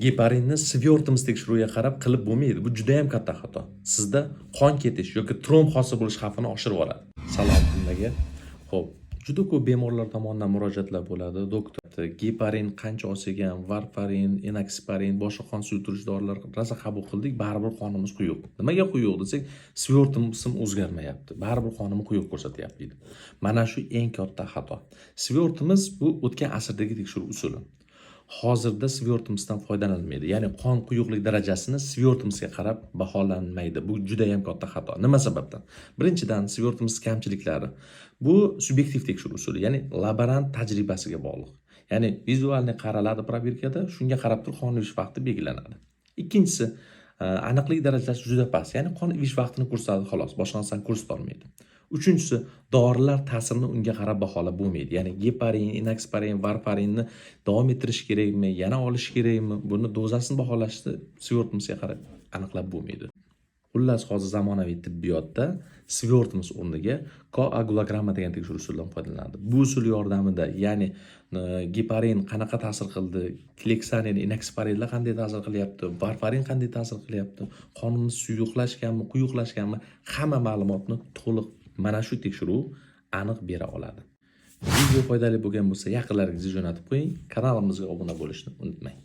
Geparinni svertimiz tekshiruviga qarab qilib bo'lmaydi. Bu juda ham katta xato. Sizda qon ketish yoki tromb hosil bo'lish xavfini oshirib yuboradi. Salom nimaga? Xo'p, juda ko'p bemorlar tomonidan murojaatlar bo'ladi. Doktor, geparin qancha olsak varfarin, enoxaparin, boshqa qon suyultiruvchi dorilar rosa qabul qildik, baribir qonimiz quyuq. Nimaga quyuq desak, svertimizim o'zgarmayapti. Baribir qonimni quyuq ko'rsatyapti deydi. Mana shu eng katta xato. Svertimiz bu o'tgan asrdagi tekshiruv usuli. Hozirda svertimizdan foydalanilmaydi. Ya'ni qon quyuqlik darajasini svertimizga qarab baholanmaydi. Bu juda ham katta xato. Nima sababdan? Birinchidan, svertimiz kamchiliklari. Bu subyektiv tekshiruv usuli, ya'ni laborant tajribasiga bog'liq. Ya'ni vizualni qaraladi probirkada, shunga qarab turib qon ivish vaqti belgilanadi. Ikkinchisi, aniqlik darajasi juda past. Ya'ni qon ivish vaqtini ko'rsatadi xolos, boshqa narsani ko'rsata olmaydi. Uchinchisi, dorilar ta'sirini unga qarab baholab bo'lmaydi. Ya'ni geparin, enoxaparin, varfarinni davom ettirish kerakmi, yana olish kerakmi? Buni dozasini baholashni svertimizga qarab aniqlab bo'lmaydi. Xullas, hozir zamonaviy tibbiyotda svertimiz o'rniga koagulogramma degan tekshiruv usulidan foydalanadi. Bu usul yordamida, ya'ni geparin qanaqa ta'sir qildi, kleksanin, enoxaparinlar qanday ta'sir qilyapti, varfarin qanday ta'sir qilyapti, qonimiz suyuqlashganmi, quyuqlashganmi, hamma ma'lumotni to'liq mana shu tekshiruv aniq bera oladi. Video foydali bo'lgan bo'lsa, yaqinlaringizga jo'natib qo'ying, kanalimizga obuna bo'lishni unutmang.